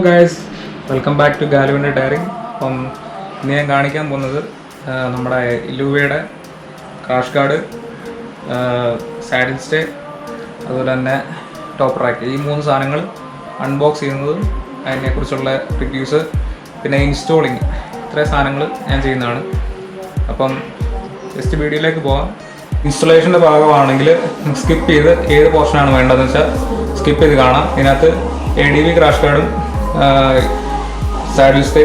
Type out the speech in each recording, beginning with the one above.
Guys, welcome back to ഗാലുവിൻ്റെ ടയറിങ്. അപ്പം ഇന്ന് ഞാൻ കാണിക്കാൻ പോകുന്നത് നമ്മുടെ LLUVIയുടെ ക്രാഷ് ഗാർഡ്, സാഡിൽ സ്റ്റേ, അതുപോലെ തന്നെ ടോപ്പ് റാക്ക്, ഈ 3 സാധനങ്ങൾ അൺബോക്സ് ചെയ്യുന്നതും അതിനെക്കുറിച്ചുള്ള റിവ്യൂസ്, പിന്നെ ഇൻസ്റ്റോളിങ്, ഇത്രയും സാധനങ്ങൾ ഞാൻ ചെയ്യുന്നതാണ്. അപ്പം ജസ്റ്റ് വീഡിയോയിലേക്ക് പോകാം. ഇൻസ്റ്റലേഷൻ്റെ ഭാഗമാണെങ്കിൽ സ്കിപ്പ് ചെയ്ത് ഏത് പോർഷനാണ് വേണ്ടതെന്ന് വെച്ചാൽ സ്കിപ്പ് ചെയ്ത് കാണാം. ഇതിനകത്ത് ADV ക്രാഷ് ഗാർഡും സാഡിൽ സ്റ്റേ,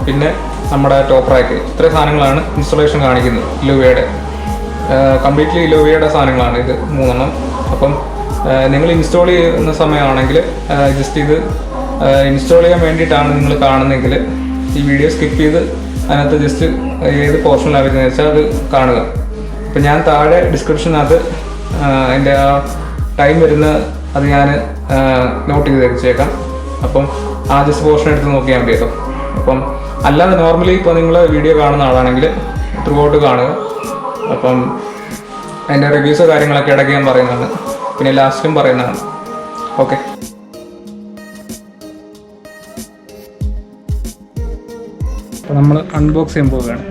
പിന്നെ നമ്മുടെ ടോപ്പ് റാക്ക്, ഇത്രയും സാധനങ്ങളാണ് ഇൻസ്റ്റലേഷൻ കാണിക്കുന്നത്. LLUVIയുടെ കംപ്ലീറ്റ്ലി LLUVIയുടെ സാധനങ്ങളാണ് ഇത് 3 അപ്പം നിങ്ങൾ ഇൻസ്റ്റാൾ ചെയ്യുന്ന സമയമാണെങ്കിൽ ജസ്റ്റ് ഇത് ഇൻസ്റ്റാൾ ചെയ്യാൻ വേണ്ടിയിട്ടാണ് നിങ്ങൾ കാണുന്നതെങ്കിൽ ഈ വീഡിയോ സ്കിപ്പ് ചെയ്ത് അതിനകത്ത് ജസ്റ്റ് ഏത് പോർഷനിലാണ് വരുന്നത് വെച്ചാൽ അത് കാണുക. അപ്പം ഞാൻ താഴെ ഡിസ്ക്രിപ്ഷനകത്ത് അതിൻ്റെ ആ ടൈം വരുന്ന അത് ഞാൻ നോട്ട് ചെയ്ത് വെച്ചേക്കാം. അപ്പം ആ ജസ്റ്റ് പോർഷൻ എടുത്ത് നോക്കിയാൽ മതിയല്ലോ. അപ്പം അല്ലാതെ നോർമലി ഇപ്പോൾ നിങ്ങൾ വീഡിയോ കാണുന്ന ആളാണെങ്കിൽ ത്രൂ ഔട്ട് കാണുക. അപ്പം അതിൻ്റെ റിവ്യൂസോ കാര്യങ്ങളൊക്കെ ഇടയ്ക്ക് ഞാൻ പറയുന്നതാണ്, പിന്നെ ലാസ്റ്റും പറയുന്നതാണ്. ഓക്കെ, അപ്പോൾ നമ്മൾ അൺബോക്സ് ചെയ്യാൻ പോവുകയാണ്.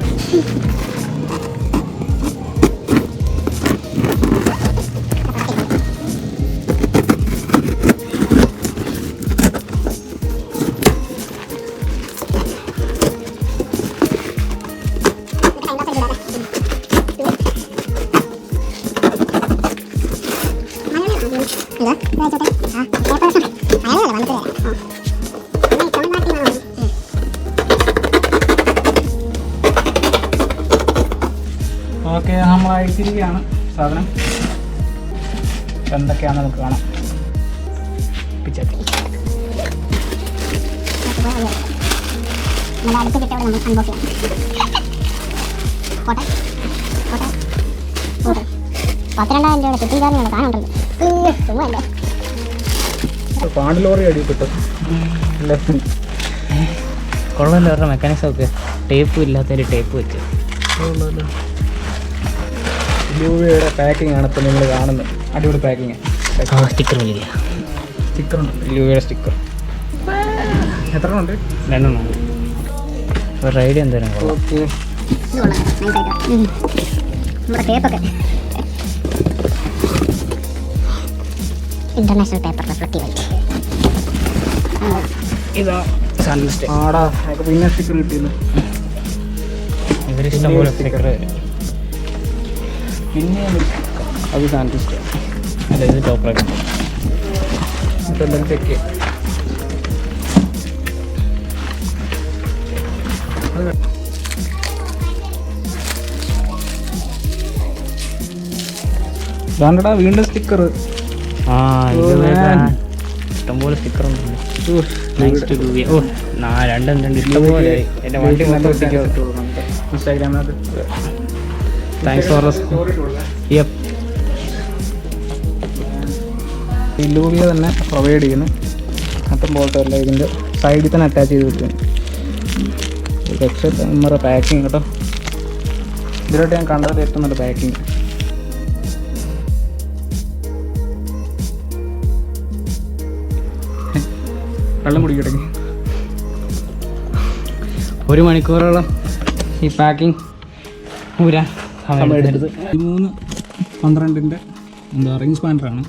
ഓക്കെ, നമ്മൾ അയച്ചിരിക്കുകയാണ് സാധനം. എന്തൊക്കെയാണെന്ന് നമുക്ക് കാണാം. പാണ്ട് ലോറി അടിപ്പെട്ടു. കൊള്ളല്ലോ, അവരുടെ മെക്കാനിക്സ് ഒക്കെ ടേപ്പ് ഇല്ലാത്തൊരു ടേപ്പ് വെച്ച്. LLUVIയുടെ പാക്കിംഗ് ആണ് ഇപ്പോൾ നിങ്ങൾ കാണുന്നത്. അടിപൊളി പാക്കിങ്. സ്റ്റിക്കർ വലിയ സ്റ്റിക്കറുണ്ട്, LLUVIയുടെ സ്റ്റിക്കർ. എത്ര ഉണ്ട്? 2 ഒരു ഐഡിയ എന്തായാലും. ഓക്കെ, ഇന്റർനാഷണൽ പേപ്പർ റിഫ്ലക്റ്റീവ് ഇതാ സാഡിൽ സ്റ്റേ. ആടാ, പിന്നെ സ്റ്റിക്കർ കിട്ടിയില്ല. ഇവരിഷ്ടം പോലെ സ്റ്റിക്കർ. പിന്നെ അത് സാഡിൽ സ്റ്റേ. അല്ല, ഇത് ടോപ്പ് റാക്ക്. ഇതെല്ലാം ചെക്ക് ചെയ്യാം. വേണ്ടടാ, വീണ്ടും സ്റ്റിക്കർ. ഇഷ്ടംപോലെ സ്റ്റിക്കർ ഉണ്ടല്ലോ. രണ്ടും ഇഷ്ടംപോലെ. എൻ്റെ വണ്ടി ഇൻസ്റ്റാഗ്രാമിനകത്ത്. താങ്ക്സ് ഫോർ LLUVIA തന്നെ പ്രൊവൈഡ് ചെയ്യുന്നു. മൊത്തം ബോൾട്ടല്ല, ഇതിൻ്റെ സൈഡിൽ തന്നെ അറ്റാച്ച് ചെയ്ത് വെക്കുന്നു. രക്ഷ നമ്മുടെ പാക്കിങ് കേട്ടോ. ഇതിലോട്ട് ഞാൻ കണ്ടത് ഏറ്റവും നല്ല പാക്കിങ്. വെള്ളം കുടിക്കട്ടെ. 1 മണിക്കൂറോളം ഈ പാക്കിങ് ഊരാൻ സമയം എടുത്തത്. 12 എന്താ റിംഗ് സ്പാനറാണ്.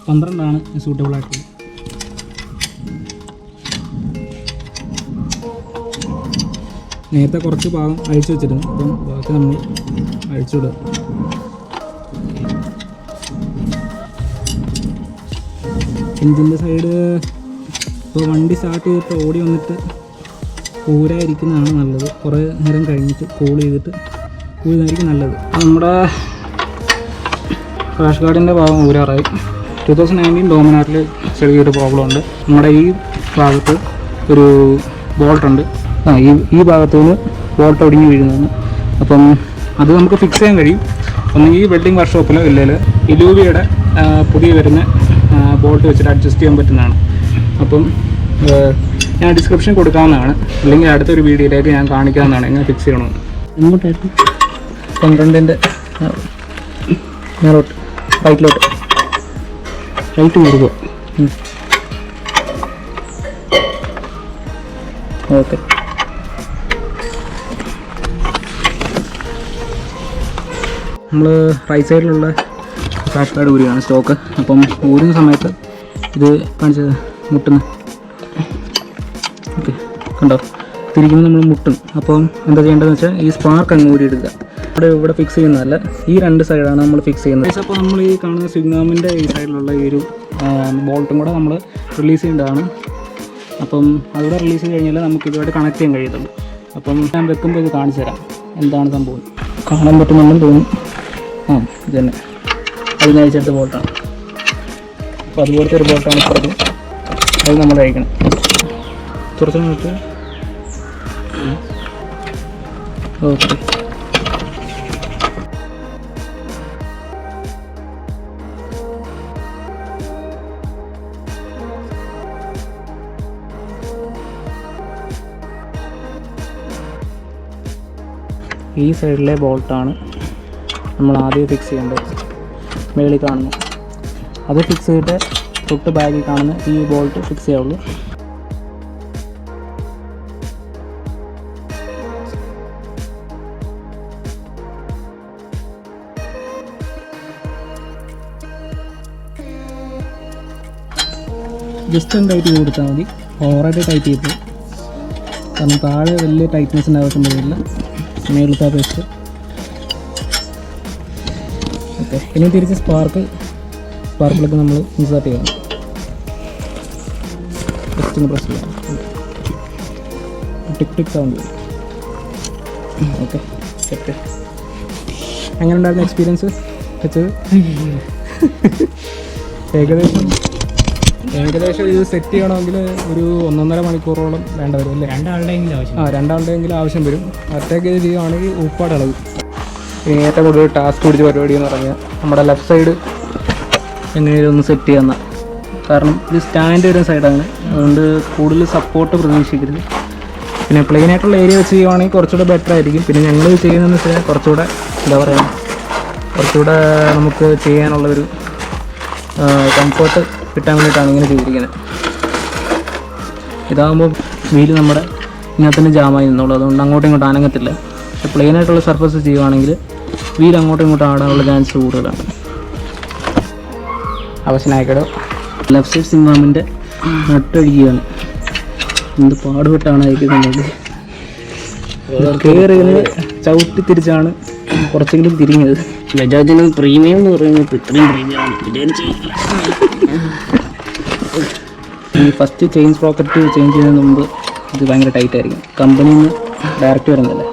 12 സൂട്ടബിൾ ആയിട്ടുള്ളത്. നേരത്തെ കുറച്ച് ഭാഗം അഴിച്ചു വെച്ചിരുന്നു, അപ്പം ബാക്കി നമ്മൾ അഴിച്ചുവിടുക. എഞ്ചിൻ്റെ സൈഡ് ഇപ്പോൾ വണ്ടി സ്റ്റാർട്ട് ചെയ്തിട്ട് ഓടി വന്നിട്ട് ഊരായിരിക്കുന്നതാണ് നല്ലത്. കുറേ നേരം കഴിഞ്ഞിട്ട് കൂൾ ചെയ്തിട്ട് ഊരുന്നതായിരിക്കും നല്ലത്. നമ്മുടെ ക്രാഷ് ഗാർഡിൻ്റെ ഭാഗം ഊരാറായി. 2019 ഡോമിനാറിൽ ചെറിയൊരു പ്രോബ്ലം ഉണ്ട്. നമ്മുടെ ഈ ഭാഗത്ത് ഒരു ബോൾട്ടുണ്ട്. ഈ ഭാഗത്തു നിന്ന് ബോൾട്ട് ഒടിഞ്ഞ് വീഴുന്നതാണ്. അപ്പം അത് നമുക്ക് ഫിക്സ് ചെയ്യാൻ കഴിയും. ഒന്നെങ്കിൽ വെൽഡിങ് വർക്ക്ഷോപ്പിലോ ഇല്ലെങ്കിൽ LLUVIയുടെ പുതിയ വരുന്ന ബോൾട്ട് വെച്ചിട്ട് അഡ്ജസ്റ്റ് ചെയ്യാൻ പറ്റുന്നതാണ്. അപ്പം ഞാൻ ഡിസ്ക്രിപ്ഷൻ കൊടുക്കാവുന്നതാണ്, അല്ലെങ്കിൽ അടുത്തൊരു വീഡിയോയിലേക്ക് ഞാൻ കാണിക്കാവുന്നതാണ് എങ്ങനെ ഫിക്സ് ചെയ്യണമെന്ന്. എങ്ങോട്ടായിരുന്നു? 12 മേലോട്ട്, റൈറ്റിലോട്ട്, റൈറ്റ് മുറുക. ഓക്കെ. നമ്മൾ റൈറ്റ് സൈഡിലുള്ള ക്രാഷ് പാഡ് ഊരുകയാണ് സ്റ്റോക്ക്. അപ്പം ഊരുന്ന സമയത്ത് ഇത് കാണിച്ചത് മുട്ടുന്നു. ഓക്കെ, കണ്ടോ തിരിക്കുമ്പോൾ നമ്മൾ മുട്ടും. അപ്പം എന്താ ചെയ്യേണ്ടതെന്ന് വെച്ചാൽ ഈ സ്പാർക്ക് അങ്ങ് ഊരിയെടുക്കുക. ഇവിടെ ഫിക്സ് ചെയ്യുന്നതല്ല, ഈ രണ്ട് സൈഡാണ് നമ്മൾ ഫിക്സ് ചെയ്യുന്നത്. അപ്പോൾ നമ്മൾ ഈ കാണുന്ന സ്വിംഗാമിൻ്റെ ഈ സൈഡിലുള്ള ഈ ഒരു ബോൾട്ടും കൂടെ നമ്മൾ റിലീസ് ചെയ്യേണ്ടതാണ്. അപ്പം അതുകൂടെ റിലീസ് ചെയ്ത് കഴിഞ്ഞാൽ നമുക്ക് ഇതുമായിട്ട് കണക്ട് ചെയ്യാൻ കഴിയത്തുള്ളൂ. അപ്പം ഞാൻ വെക്കുമ്പോൾ ഇത് കാണിച്ചു തരാം എന്താണ് സംഭവം. കാണാൻ പറ്റുന്നുണ്ടെന്ന് തോന്നും. ഇത് തന്നെ അതിന് അയച്ചെടുത്ത ബോൾട്ടാണ്. അപ്പോൾ അതുപോലത്തെ ഒരു ബോൾട്ടാണ് ഇപ്പോഴത്. അത് നമ്മൾ അയക്കണം. കുറച്ച് മിനിറ്റ്. ഓക്കെ. ഈ സൈഡിലെ ബോൾട്ടാണ് നമ്മൾ ആദ്യം ഫിക്സ് ചെയ്യേണ്ടത്. മേളിൽ കാണുന്നു അത് ഫിക്സ് ചെയ്തിട്ട് തൊട്ട് ബാഗിൽ കാണുന്ന ഈ ബോൾട്ട് ഫിക്സ് ചെയ്യാവുള്ളൂ. ജസ്റ്റ് ഒന്ന് ടൈറ്റ് ചെയ്ത് കൊടുത്താൽ മതി. ഓവറായിട്ട് ടൈറ്റ് ചെയ്ത്, കാരണം താഴെ വലിയ ടൈറ്റ്നെസ്സിൻ്റെ ആവശ്യം വരില്ല. മേളിലത്തെ പേസ്റ്റ്. ഓക്കെ, ഇനി തിരിച്ച് സ്പാർക്കിലൊക്കെ നമ്മൾ ഇൻസേർട്ട് ചെയ്യണം. ജസ്റ്റ് ഒന്ന് പ്രസ് ചെയ്യാം. ടിക് ടിക് സൗണ്ട് വരും. Okay, set. എങ്ങനെ ഉണ്ടായിരുന്ന എക്സ്പീരിയൻസ് വെച്ചത്? ഏകദേശം ഇത് സെറ്റ് ചെയ്യണമെങ്കിൽ ഒരു 1.5 മണിക്കൂറോളം വേണ്ട വരും അല്ലേ? രണ്ടാളുടെയെങ്കിലും ആവശ്യം വരും. ഒറ്റയ്ക്ക് ഇത് ചെയ്യുകയാണെങ്കിൽ ഉപ്പാടളവ്. ഇനി ഏറ്റവും കൂടുതൽ ടാസ്ക് പിടിച്ച പരിപാടി എന്ന് പറഞ്ഞാൽ നമ്മുടെ ലെഫ്റ്റ് സൈഡ് എങ്ങനെയും ഒന്ന് സെറ്റ് ചെയ്യാവുന്ന. കാരണം ഇത് സ്റ്റാൻഡ് വരുന്ന സൈഡാണ്, അതുകൊണ്ട് കൂടുതൽ സപ്പോർട്ട് പ്രതീക്ഷിക്കരുത്. പിന്നെ പ്ലെയിൻ ആയിട്ടുള്ള ഏരിയ വെച്ച് ചെയ്യുവാണെങ്കിൽ കുറച്ചുകൂടെ ബെറ്റർ ആയിരിക്കും. പിന്നെ ഞങ്ങൾ ചെയ്യുന്നതെന്ന് വെച്ചാൽ കുറച്ചുകൂടെ എന്താ പറയുക, കുറച്ചുകൂടെ നമുക്ക് ചെയ്യാനുള്ളൊരു കംഫർട്ട് കിട്ടാൻ വേണ്ടിയിട്ടാണ് ഇങ്ങനെ ചെയ്തിരിക്കുന്നത്. ഇതാകുമ്പോൾ വീല് നമ്മുടെ ഇതിനകത്തന്നെ ജാമായി നിന്നോളൂ, അതുകൊണ്ട് അങ്ങോട്ടും ഇങ്ങോട്ടും അനങ്ങത്തില്ല. പക്ഷെ പ്ലെയിൻ ആയിട്ടുള്ള സർഫസ് ചെയ്യുവാണെങ്കിൽ വീൽ അങ്ങോട്ടും ഇങ്ങോട്ടും ആടാനുള്ള ചാൻസ് കൂടുതലാണ്. അവശനായിക്കടോ ലെഫ്റ്റ് സൈഡ് സിംഗാമിൻ്റെ നട്ടടിക്കുകയാണ്. എന്ത് പാടുപെട്ടാണ് അയക്കുന്നത്. കയറിയത് ചവിട്ടി തിരിച്ചാണ് കുറച്ചെങ്കിലും തിരിഞ്ഞത്. ബജാജിന് പ്രീമിയം എന്ന് പറയുന്നത് ഇത്രയും പ്രീമിയമാണ് വിചാരിച്ചില്ല. ഈ ഫസ്റ്റ് ചെയിൻ സ്പ്രോക്കറ്റ് ചേഞ്ച് ചെയ്യുന്നതിന് മുമ്പ് ഇത് ഭയങ്കര ടൈറ്റ് ആയിരിക്കും. കമ്പനിയിൽ നിന്ന് ഡയറക്റ്റ് വരുന്നില്ല,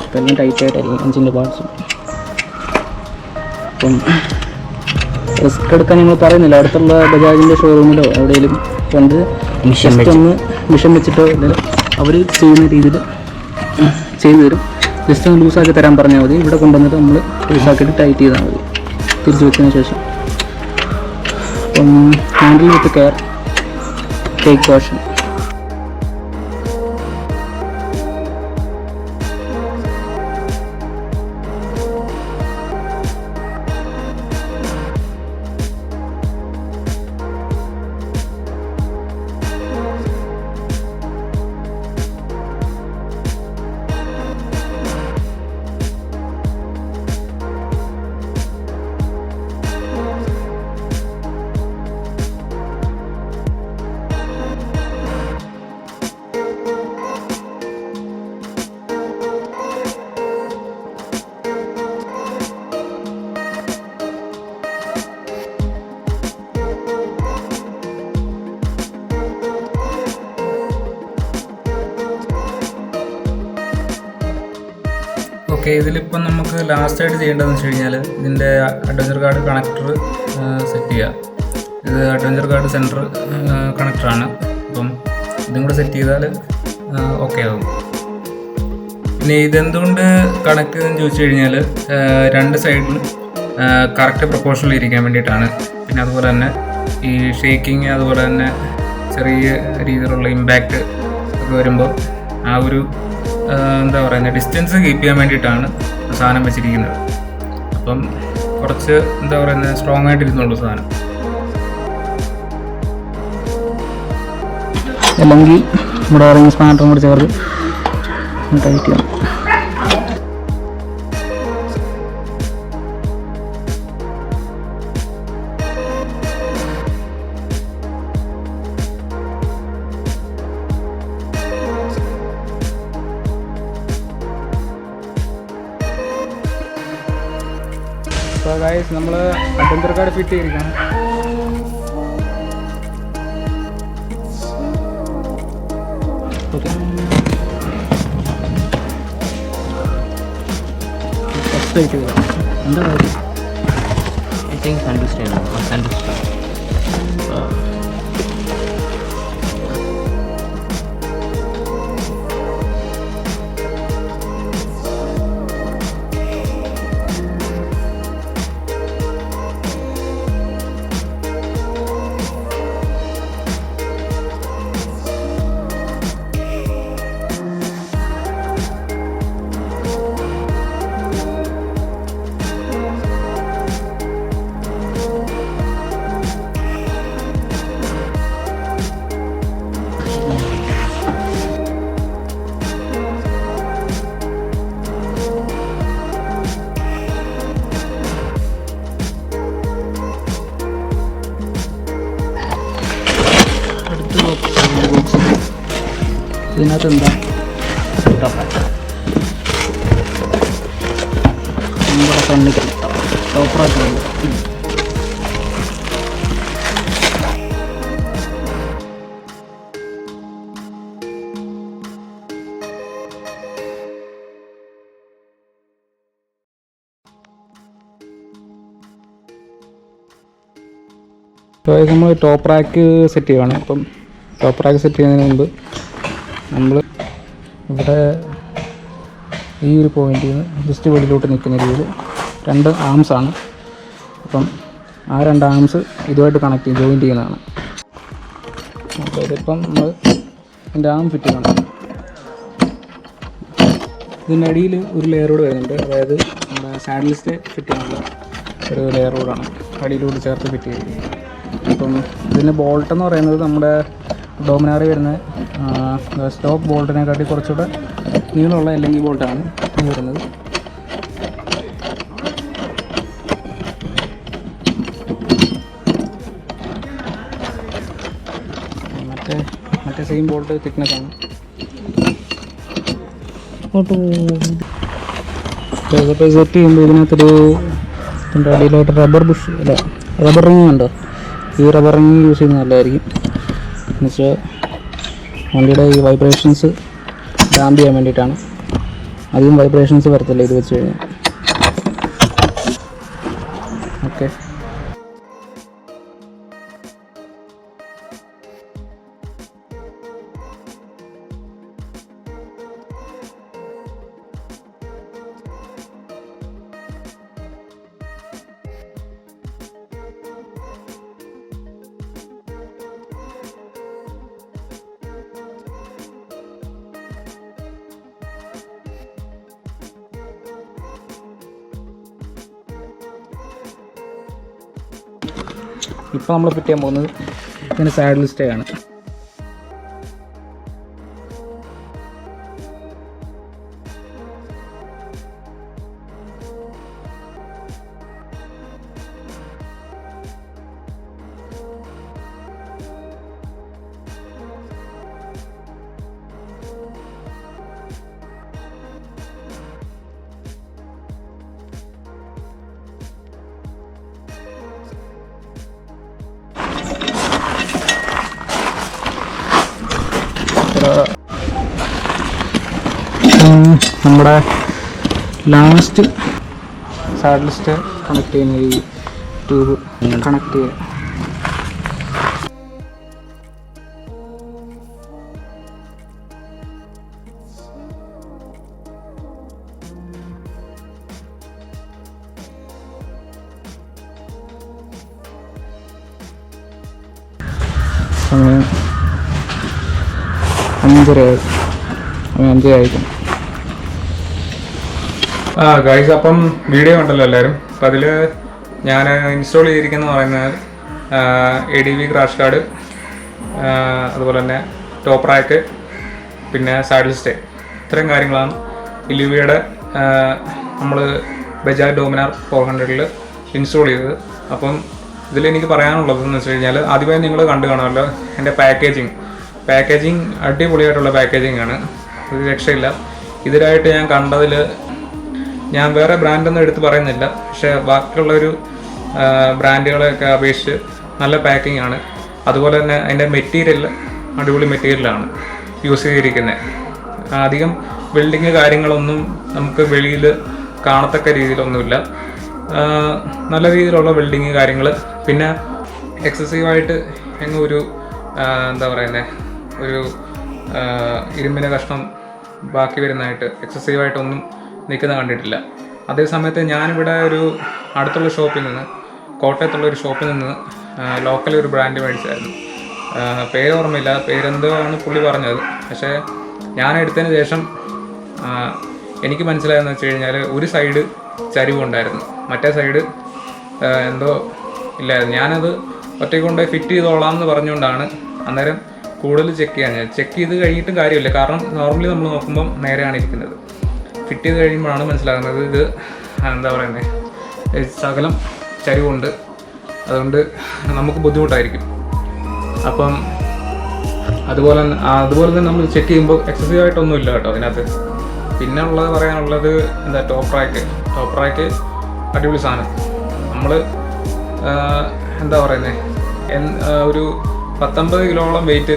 അപ്പോൾ എല്ലാം ടൈറ്റായിട്ടായിരിക്കും എഞ്ചിൻ്റെ പാർട്സും. അപ്പം റിസ്ക് എടുക്കാൻ ഞങ്ങൾ പറയുന്നില്ല. അടുത്തുള്ള ബജാജിൻ്റെ ഷോറൂമിലോ എവിടെയെങ്കിലും കൊണ്ട് ജസ്റ്റ് ഒന്ന് മിഷൻ വെച്ചിട്ടോ ഇല്ലെങ്കിൽ അവർ ചെയ്യുന്ന രീതിയിൽ ചെയ്തു തരും. ജസ്റ്റ് ഒന്ന് ലൂസാക്കി തരാൻ പറഞ്ഞാൽ മതി. ഇവിടെ കൊണ്ടുവന്നിട്ട് നമ്മൾ ലൂസാക്കിയിട്ട് ടൈറ്റ് ചെയ്താൽ മതി തിരിച്ച് വെച്ചതിന് ശേഷം. അപ്പം handle with care, take caution. Okay, ഇതിലിപ്പം നമുക്ക് ലാസ്റ്റായിട്ട് ചെയ്യേണ്ടതെന്ന് വെച്ച് കഴിഞ്ഞാൽ ഇതിൻ്റെ അഡ്വഞ്ചർ കാർഡ് കണക്ടർ സെറ്റ് ചെയ്യുക. ഇത് അഡ്വഞ്ചർ കാർഡ് സെൻറ്റർ കണക്ടറാണ്. അപ്പം ഇതും കൂടെ സെറ്റ് ചെയ്താൽ ഓക്കെ ആകും. പിന്നെ ഇതെന്തുകൊണ്ട് കണക്ട് ചെയ്തെന്ന് ചോദിച്ചു കഴിഞ്ഞാൽ രണ്ട് സൈഡിലും കറക്റ്റ് പ്രൊപ്പോർഷനിൽ ഇരിക്കാൻ വേണ്ടിയിട്ടാണ്. പിന്നെ അതുപോലെ തന്നെ ഈ ഷേക്കിങ്, അതുപോലെ തന്നെ ചെറിയ രീതിയിലുള്ള ഇമ്പാക്റ്റ് ഒക്കെ വരുമ്പോൾ ആ ഒരു എന്താ പറയുന്നത് ഡിസ്റ്റൻസ് കീപ്പ് ചെയ്യാൻ വേണ്ടിയിട്ടാണ് സാധനം വെച്ചിരിക്കുന്നത്. അപ്പം കുറച്ച് എന്താ പറയുന്നത് സ്ട്രോങ് ആയിട്ടിരുന്നുള്ളൂ സാധനം. അല്ലെങ്കിൽ നമ്മുടെ റിംഗ് സ്പാനറും കൂടി ചേർത്ത് ടൈറ്റ് ചെയ്യണം. അപ്പോൾ ഗൈസ് നമ്മൾ അഡ്വഞ്ചർ കാർഡ് ഫിറ്റ് ചെയ്തിരിക്കുകയാണ്. ഓക്കെ, ഫസ്റ്റ് ആയിട്ട് എന്താ കാര്യം? I think understand. ഇതിനകത്ത് എന്താ നമ്മുടെ കണ്ണിക്ക് ടോപ്പറാക്കുന്നുണ്ട്. ഇപ്പോൾ നമ്മൾ ടോപ്പ് റാക്ക് സെറ്റ് ചെയ്യുകയാണ്. അപ്പം ടോപ്പ് റാക്ക് സെറ്റ് ചെയ്യുന്നതിന് മുമ്പ് നമ്മൾ ഇവിടെ ഈ ഒരു പോയിന്റിൽ നിന്ന് ജസ്റ്റ് വെളിയിലോട്ട് നിൽക്കുന്ന രീതിയിൽ 2 ആംസാണ്. അപ്പം ആ 2 ആംസ് ഇതുമായിട്ട് കണക്ട് ചെയ്ത് ജോയിൻറ്റ് ചെയ്യുന്നതാണ്. അപ്പോൾ ഇതിപ്പം നമ്മൾ ഇതിൻ്റെ ആം ഫിറ്റ് ചെയ്യണം. ഇതിൻ്റെ അടിയിൽ ഒരു ലെയർ കൂടെ വരുന്നുണ്ട്. അതായത് നമ്മുടെ സാഡിലിസ്റ്റ് ഫിറ്റ് ചെയ്യാനുള്ള ഒരു ലെയർ കൂടാണ് അടിയിലൂടെ ചേർത്ത് ഫിറ്റ് ചെയ്ത്. അപ്പം ഇതിൻ്റെ ബോൾട്ട് എന്ന് പറയുന്നത് നമ്മുടെ ഡോമിനാറിൽ വരുന്ന സ്റ്റോക്ക് ബോൾട്ടിനെക്കാട്ടി കുറച്ചുകൂടെ നീളമുള്ള LLUVIA ബോൾട്ടാണ് ഇത് വരുന്നത്. മറ്റേ സെയിം ബോൾട്ട് തിക്നെസ് ആണ്. ഇപ്പോൾ സെറ്റ് ചെയ്യുമ്പോൾ ഇതിനകത്തൊരു ഇതിൻ്റെ അടിയിലായിട്ട് റബ്ബർ റിങ് ഉണ്ടോ? ഈ റബ്ബർ റിങ് യൂസ് ചെയ്യുന്നത് നല്ലതായിരിക്കും. എന്നുവെച്ചാൽ വണ്ടിയുടെ ഈ വൈബ്രേഷൻസ് ഡാമ്പ് ചെയ്യാൻ വേണ്ടിയിട്ടാണ്. അധികം വൈബ്രേഷൻസ് വരത്തില്ല ഇത് വെച്ച് കഴിഞ്ഞാൽ. ഓക്കെ, ഇപ്പോൾ നമ്മൾ ഫിറ്റ് ചെയ്യാൻ പോകുന്നത് ഇതിന് സാഡിൽ സ്റ്റേ ആണ്. നമ്മുടെ ലാസ്റ്റ് സാഡിൽ സ്റ്റേ കണക്ട് ചെയ്യുന്ന ഈ ട്യൂബ് കണക്ട് ചെയ്യുക. സമയം 5:30 ആയിരിക്കും. ഗൈസ്, അപ്പം വീഡിയോ ഉണ്ടല്ലോ എല്ലാവരും. അപ്പം അതിൽ ഞാൻ ഇൻസ്റ്റാൾ ചെയ്തിരിക്കുന്നത് പറയുന്നത് ADV ക്രാഷ് കാർഡ്, അതുപോലെ തന്നെ ടോപ്പ് റാക്ക്, പിന്നെ സാഡിൽ സ്റ്റേ, ഇത്രയും കാര്യങ്ങളാണ് LLUVIയുടെ നമ്മൾ ബജാജ് ഡോമിനാർ 400-ൽ ഇൻസ്റ്റാൾ ചെയ്തത്. അപ്പം ഇതിലെനിക്ക് പറയാനുള്ളതെന്ന് വെച്ച് കഴിഞ്ഞാൽ, ആദ്യമായി നിങ്ങൾ കണ്ടു കാണുമല്ലോ എൻ്റെ പാക്കേജിങ് അടിപൊളിയായിട്ടുള്ള പാക്കേജിങ് ആണ്, ഒരു രക്ഷയില്ല. ഇതിനായിട്ട് ഞാൻ കണ്ടതിൽ, ഞാൻ വേറെ ബ്രാൻഡൊന്നും എടുത്ത് പറയുന്നില്ല, പക്ഷേ ബാക്കിയുള്ളൊരു ബ്രാൻഡുകളെയൊക്കെ അപേക്ഷിച്ച് നല്ല പാക്കിംഗ് ആണ്. അതുപോലെ തന്നെ അതിൻ്റെ മെറ്റീരിയൽ അടിപൊളി മെറ്റീരിയലാണ് യൂസ് ചെയ്തിരിക്കുന്നത്. അധികം ബിൽഡിങ് കാര്യങ്ങളൊന്നും നമുക്ക് വെളിയിൽ കാണത്തക്ക രീതിയിലൊന്നുമില്ല. നല്ല രീതിയിലുള്ള ബിൽഡിങ് കാര്യങ്ങൾ. പിന്നെ എക്സസീവായിട്ട് എങ്ങും ഒരു എന്താ പറയുന്നത്, ഒരു ഇരുമ്പിൻ്റെ കഷ്ണം ബാക്കി വരുന്നതായിട്ട് എക്സസീവായിട്ടൊന്നും നിൽക്കുന്ന കണ്ടിട്ടില്ല. അതേസമയത്ത് ഞാനിവിടെ ഒരു അടുത്തുള്ള ഷോപ്പിൽ നിന്ന്, കോട്ടയത്തുള്ളൊരു ഷോപ്പിൽ നിന്ന് ലോക്കൽ ഒരു ബ്രാൻഡ് മേടിച്ചായിരുന്നു. പേര് ഓർമ്മയില്ല, പേരെന്തോ ആണ് പുള്ളി പറഞ്ഞത്. പക്ഷേ ഞാൻ എടുത്തതിന് ശേഷം എനിക്ക് മനസ്സിലായെന്ന് വെച്ച് കഴിഞ്ഞാൽ, ഒരു സൈഡ് ചരിവുണ്ടായിരുന്നു, മറ്റേ സൈഡ് എന്തോ ഇല്ലായിരുന്നു. ഞാനത് ഒറ്റയ്ക്ക് കൊണ്ട് ഫിറ്റ് ചെയ്തോളാം എന്ന് പറഞ്ഞുകൊണ്ടാണ് അന്നേരം കൂടുതൽ ചെക്ക് ചെയ്ത് കഴിഞ്ഞിട്ടും കാര്യമില്ല. കാരണം നോർമലി നമ്മൾ നോക്കുമ്പം നേരെയാണ് ഇരിക്കുന്നത്. ഫിറ്റ് ചെയ്ത് കഴിയുമ്പോഴാണ് മനസ്സിലാകുന്നത് ഇത് എന്താ പറയുന്നത്, ശകലം ചരിവുണ്ട്, അതുകൊണ്ട് നമുക്ക് ബുദ്ധിമുട്ടായിരിക്കും. അപ്പം അതുപോലെ തന്നെ നമ്മൾ ചെക്ക് ചെയ്യുമ്പോൾ എക്സസീവായിട്ടൊന്നുമില്ല കേട്ടോ അതിനകത്ത്. പിന്നെ പറയാനുള്ളത് എന്താ, ടോപ്പ് റാക്ക് അടിപൊളി സാധനം. നമ്മൾ എന്താ പറയുന്നത്, ഒരു 19 കിലോളം വെയിറ്റ്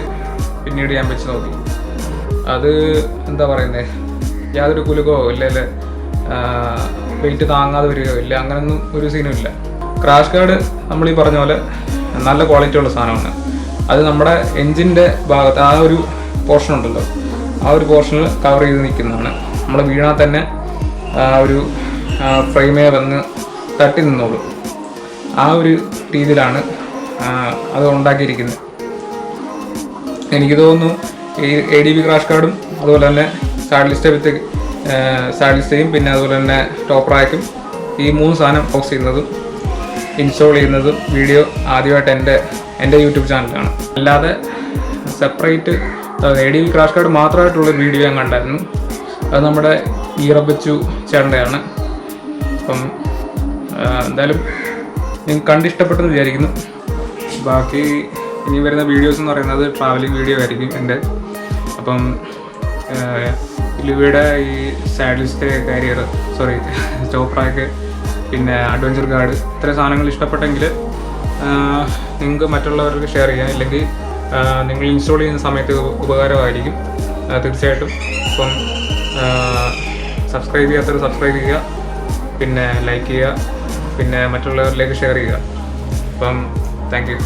പിന്നീട് ഞാൻ വെച്ച് നോക്കി. അത് എന്താ പറയുന്നത്, യാതൊരു കുലുക്കോ ഇല്ല, വെയിറ്റ് താങ്ങാതെ വരികയോ ഇല്ല, അങ്ങനൊന്നും ഒരു സീനും ഇല്ല. ക്രാഷ് ഗാർഡ് നമ്മളീ പറഞ്ഞ പോലെ നല്ല ക്വാളിറ്റി ഉള്ള സാധനമാണ്. അത് നമ്മുടെ എൻജിൻ്റെ ഭാഗത്ത് ആ ഒരു പോർഷൻ ഉണ്ടല്ലോ, ആ ഒരു പോർഷനിൽ കവർ ചെയ്ത് നിൽക്കുന്നതാണ്. നമ്മൾ വീണാൽ തന്നെ ഒരു ഫ്രെയിമേ വന്ന് തട്ടി നിന്നോളൂ. ആ ഒരു രീതിയിലാണ് അത് ഉണ്ടാക്കിയിരിക്കുന്നത്. എനിക്ക് തോന്നുന്നു ഈ ADB ക്രാഷ് ഗാർഡും അതുപോലെ തന്നെ സാഡിൽ സ്റ്റേയും പിന്നെ അതുപോലെ തന്നെ ടോപ്പ് റാക്കും, ഈ 3 സാധനം ബോക്സ് ചെയ്യുന്നതും ഇൻസ്റ്റാൾ ചെയ്യുന്നതും വീഡിയോ ആദ്യമായിട്ട് എൻ്റെ യൂട്യൂബ് ചാനലാണ്. അല്ലാതെ സെപ്പറേറ്റ് ADB ക്രാഷ് ഗാർഡ് മാത്രമായിട്ടുള്ളൊരു വീഡിയോ ഞാൻ കണ്ടായിരുന്നു. അത് നമ്മുടെ ഈറബച്ചു ചേട്ടൻ്റെയാണ്. അപ്പം എന്തായാലും നിങ്ങൾക്ക് കണ്ടിഷ്ടപ്പെട്ടെന്ന് വിചാരിക്കുന്നു. ബാക്കി ഇനി വരുന്ന വീഡിയോസ് എന്ന് പറയുന്നത് ട്രാവലിംഗ് വീഡിയോ ആയിരിക്കും എൻ്റെ. അപ്പം LLUVIയുടെ ഈ സാഡിൽ സ്റ്റേ ടോപ്പ് റാക്ക് പിന്നെ അഡ്വഞ്ചർ ഗാർഡ്, ഇത്ര സാധനങ്ങൾ ഇഷ്ടപ്പെട്ടെങ്കിൽ നിങ്ങൾക്ക് മറ്റുള്ളവർക്ക് ഷെയർ ചെയ്യാം. ഇല്ലെങ്കിൽ നിങ്ങൾ ഇൻസ്റ്റാൾ ചെയ്യുന്ന സമയത്ത് ഉപകാരമായിരിക്കും തീർച്ചയായിട്ടും. അപ്പം സബ്സ്ക്രൈബ് ചെയ്യാത്തവർ സബ്സ്ക്രൈബ് ചെയ്യുക, പിന്നെ ലൈക്ക് ചെയ്യുക, പിന്നെ മറ്റുള്ളവരിലേക്ക് ഷെയർ ചെയ്യുക. അപ്പം താങ്ക് യു.